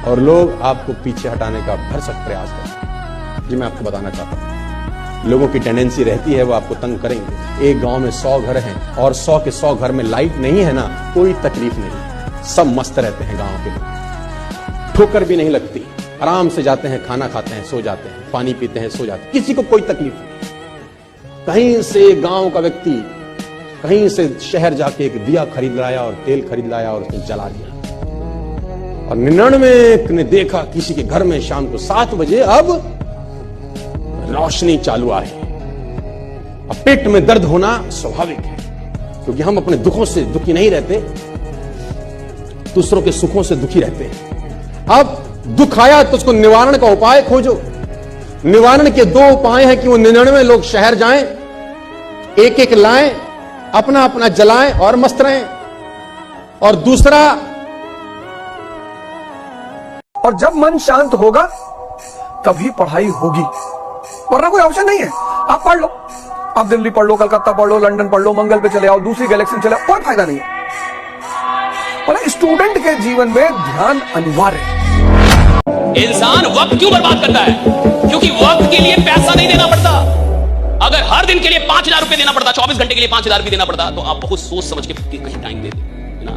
और लोग आपको पीछे हटाने का भरसक प्रयास करते हैं। जी मैं आपको बताना चाहता हूं, लोगों की टेंडेंसी रहती है वो आपको तंग करेंगे। एक गांव में 100 घर हैं और 100 के 100 घर में लाइट नहीं है ना, कोई तकलीफ नहीं, सब मस्त रहते हैं गांव के लोग। ठोकर भी नहीं लगती, आराम से जाते हैं, खाना खाते हैं, सो जाते हैं, पानी पीते हैं, सो जाते हैं, किसी को कोई तकलीफ नहीं। कहीं से गांव का व्यक्ति कहीं से शहर जाके एक दिया खरीद लाया और तेल खरीद लाया और उसने जला दिया। और 99 ने देखा किसी के घर में शाम को 7 बजे अब रोशनी चालू आ रही है। अब पेट में दर्द होना स्वाभाविक है, क्योंकि हम अपने दुखों से दुखी नहीं रहते, दूसरों के सुखों से दुखी रहते हैं। अब दुख आया तो उसको निवारण का उपाय खोजो। निवारण के 2 उपाय हैं कि वो 99 लोग शहर जाएं, एक एक लाएं, अपना अपना जलाएं और मस्त रहें। और दूसरा, और जब मन शांत होगा तभी पढ़ाई होगी, वरना कोई ऑप्शन नहीं है। आप पढ़ लो, आप दिल्ली पढ़ लो, कलकत्ता पढ़ लो, लंदन पढ़ लो, मंगल पे चले आओ, दूसरी गैलेक्सी में चले आओ, कोई फायदा नहीं है। और स्टूडेंट के जीवन में ध्यान अनिवार्य है। इंसान वक्त क्यों बर्बाद करता है? क्योंकि वक्त के लिए पैसा नहीं देना पड़ता। अगर हर दिन के लिए 5000 रुपए देना पड़ता, 24 घंटे के लिए 5000 भी देना पड़ता, तो आप बहुत सोच समझ के कहीं टाइम दे दे। ना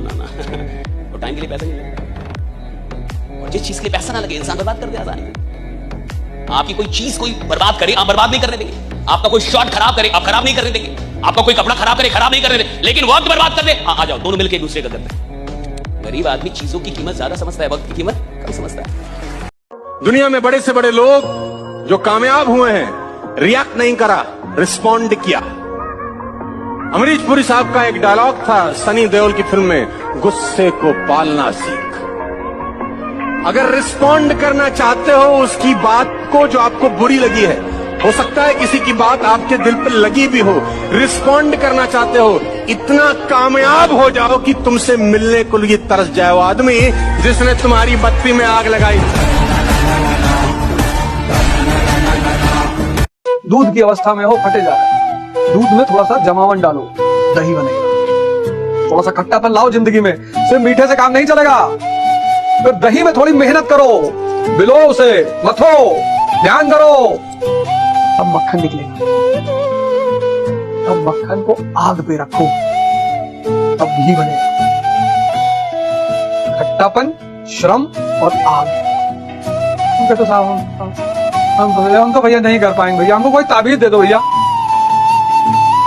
तो टाइम के लिए पैसा नहीं लगता। और जिस चीज के लिए पैसा ना लगे इंसान बर्बाद कर दे आसानी से। आपकी कोई चीज कोई बर्बाद करे, आप बर्बाद नहीं करने देंगे। आपका कोई शॉट खराब करे, आप खराब नहीं करने देंगे। आपका कोई कपड़ा खराब करे, खराब नहीं करने देंगे। लेकिन वक्त बर्बाद कर दे, हाँ आ जाओ, दोनों मिलकर एक दूसरे का करते हैं। गरीब आदमी चीजों की कीमत ज्यादा समझता है, वक्त की कीमत कम समझता है। दुनिया में बड़े से बड़े लोग जो कामयाब हुए हैं, रिएक्ट नहीं करा, रिस्पॉन्ड किया। अमरीश पुरी साहब का एक डायलॉग था सनी देओल की फिल्म में, गुस्से को पालना सीख। अगर रिस्पॉन्ड करना चाहते हो उसकी बात को जो आपको बुरी लगी है, हो सकता है किसी की बात आपके दिल पर लगी भी हो, रिस्पॉन्ड करना चाहते हो, इतना कामयाब हो जाओ कि तुमसे मिलने को लिए तरस जाए वो आदमी जिसने तुम्हारी बत्ती में आग लगाई। दूध की अवस्था में हो, फटे जा रहा है, दूध में थोड़ा सा जमावन डालो, दही बनेगा। थोड़ा सा खट्टापन लाओ जिंदगी में, सिर्फ मीठे से काम नहीं चलेगा। फिर दही में थोड़ी मेहनत करो, बिलो उसे, मथो, ध्यान करो, अब मक्खन निकलेगा। अब मक्खन को आग पे रखो, तब घी बनेगा। खट्टापन, श्रम और आग। तो साहब हम तो भैया नहीं कर पाएंगे भैया, हमको कोई ताबीज दे दो भैया।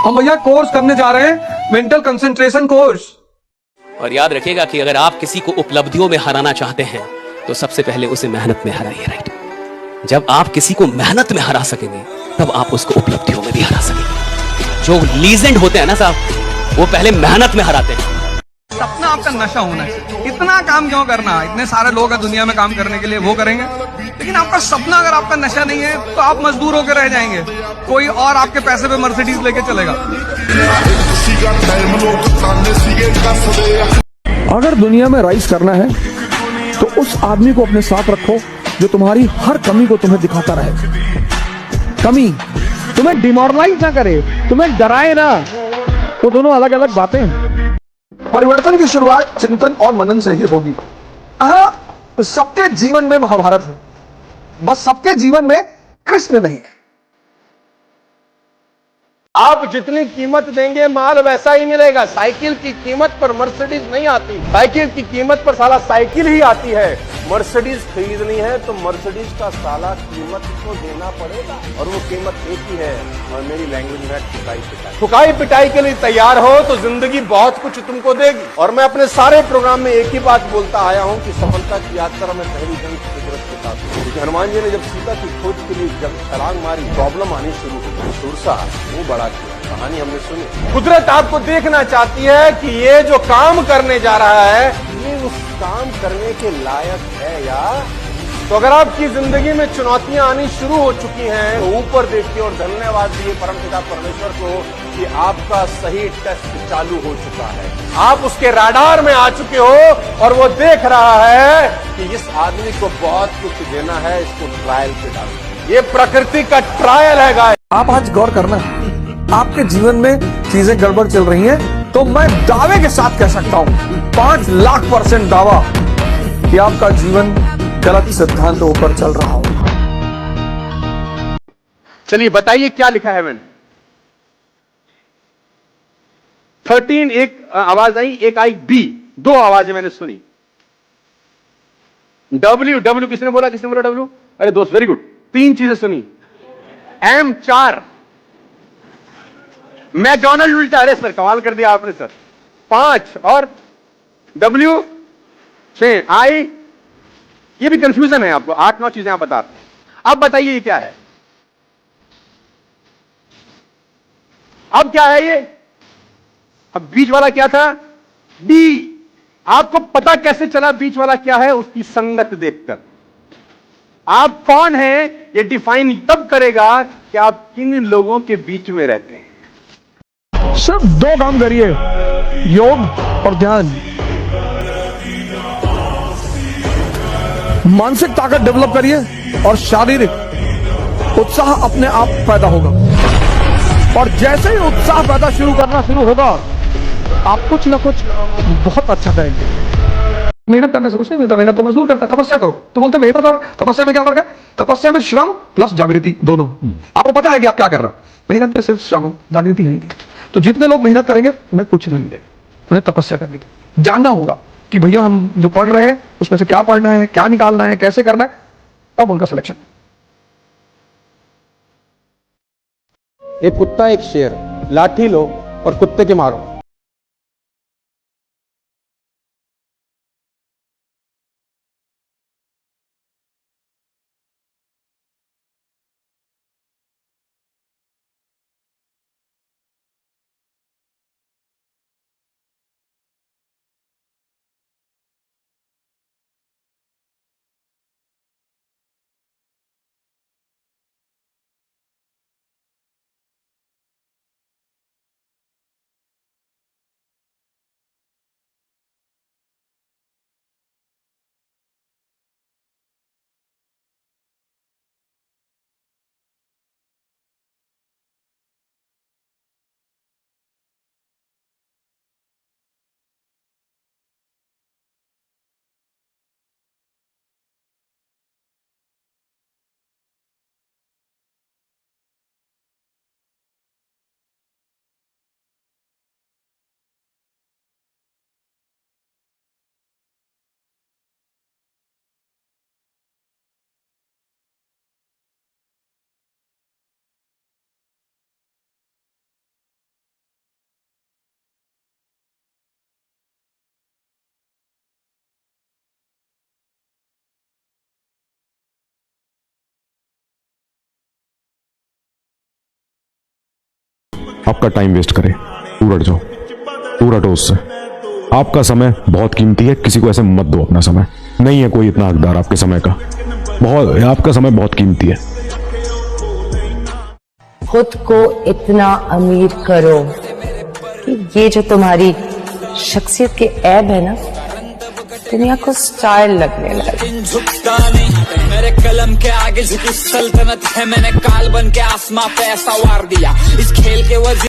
हम भैया कोर्स करने जा रहे हैं, मेंटल कंसंट्रेशन कोर्स। और याद रखिएगा कि अगर आप किसी को उपलब्धियों में हराना चाहते हैं तो सबसे पहले उसे मेहनत में हराइए, राइट? जब आप किसी को मेहनत में हरा सकेंगे तब आप उसको उपलब्धियों में भी हरा सकेंगे। जो लीजेंड होते हैं ना साहब, वो पहले मेहनत में हराते हैं। सपना आपका नशा होना चाहिए। इतना काम क्यों करना? इतने सारे लोग हैं दुनिया में काम करने के लिए, वो करेंगे। लेकिन आपका सपना अगर आपका नशा नहीं है तो आप मजदूर होकर रह जाएंगे, कोई और आपके पैसे पे मर्सिडीज लेके चलेगा। अगर दुनिया में राइज करना है तो उस आदमी को अपने साथ रखो जो तुम्हारी हर कमी को तुम्हें दिखाता रहे। कमी तुम्हें डिमोरलाइज ना करे, तुम्हें डराए ना, वो दोनों अलग अलग बातें हैं। परिवर्तन की शुरुआत चिंतन और मनन से ही होगी। सबके जीवन में महाभारत है, बस सबके जीवन में कृष्ण नहीं है। आप जितनी कीमत देंगे माल वैसा ही मिलेगा। साइकिल की कीमत पर मर्सिडीज नहीं आती, साइकिल की कीमत पर साला साइकिल ही आती है। मर्सिडीज खरीदनी है तो मर्सिडीज का साला कीमत को देना पड़ेगा, और वो कीमत एक ही है, और मेरी लैंग्वेज में ठुकाई पिटाई। ठुकाई पिटाई के लिए तैयार हो तो जिंदगी बहुत कुछ तुमको देगी। और मैं अपने सारे प्रोग्राम में एक ही बात बोलता आया हूँ कि सफलता की यात्रा में पहली जंग कुदरत के साथ। क्योंकि हनुमान जी ने जब सीता की खोज के लिए जब छलांग मारी, प्रॉब्लम आनी शुरू हुई, सुरसा वो बड़ा किया। कहानी हमने सुनी। कुदरत आपको देखना चाहती है कि ये जो काम करने जा रहा है ये उस काम करने के लायक है या? तो अगर आपकी जिंदगी में चुनौतियां आनी शुरू हो चुकी हैं तो ऊपर देखिए और धन्यवाद दिए परमपिता परमेश्वर को कि आपका सही टेस्ट चालू हो चुका है। आप उसके राडार में आ चुके हो और वो देख रहा है कि इस आदमी को बहुत कुछ देना है, इसको ट्रायल पे डालो। ये प्रकृति का ट्रायल है गाइस। आप आज गौर करना, आपके जीवन में चीजें गड़बड़ चल रही हैं तो मैं दावे के साथ कह सकता हूं, 5 लाख % दावा कि आपका जीवन गलत सिद्धांतों पर चल रहा हूं। चलिए बताइए क्या लिखा है मैंने। 13 एक आवाज आई, एक आई बी, दो आवाजें मैंने सुनी। डब्ल्यू डब्ल्यू किसने बोला डब्ल्यू? अरे दोस्त वेरी गुड, तीन चीजें सुनी। एम 4, मैकडॉनल्ड उल्टा, अरे सर कमाल कर दिया आपने सर। 5 और डब्ल्यू 6 आई, ये भी कंफ्यूजन है आपको, 8-9 चीजें आप बता रहे हैं। अब बताइए ये क्या है? अब क्या है ये? अब बीच वाला क्या था? डी। आपको पता कैसे चला बीच वाला क्या है? उसकी संगत देखकर। आप कौन हैं ये डिफाइन तब करेगा कि आप किन लोगों के बीच में रहते हैं। सिर्फ 2 काम करिए, योग और ध्यान। मानसिक ताकत डेवलप करिए और शारीरिक उत्साह अपने आप पैदा होगा। और जैसे ही उत्साह पैदा करना शुरू होगा, आप कुछ ना कुछ बहुत अच्छा करेंगे। मेहनत करने से कुछ नहीं मिलता, मेहनत तो मजदूर करता है। तपस्या करो तो बोलते मेहनत करो। तपस्या में क्या फर्क है? तपस्या में श्रम प्लस जागृति दोनों। आपको पता है कि आप क्या कर रहे हो। मेहनत में सिर्फ श्रम, जागृति नहीं। तो जितने लोग मेहनत करेंगे उन्हें कुछ नहीं मिलेगा, उन्हें तपस्या करनी है। जानना होगा कि भैया हम जो पढ़ रहे हैं उसमें से क्या पढ़ना है, क्या निकालना है, कैसे करना है, तब उनका सिलेक्शन। एक कुत्ता एक शेर, लाठी लो और कुत्ते के मारो। आपका टाइम वेस्ट करे, दूर हट जाओ, दूर हटो उससे। आपका समय बहुत कीमती है, किसी को ऐसे मत दो अपना समय। नहीं है कोई इतना हकदार आपके समय का, आपका समय बहुत कीमती है। खुद को इतना अमीर करो कि ये जो तुम्हारी शख्सियत के ऐब है ना, दुनिया को स्टाइल लगने लगे। झुकता नहीं मेरे कलम के आगे, झुकी सल्तनत है। मैंने काल बन के आसमां पे ऐसा वार दिया, इस खेल के वजीर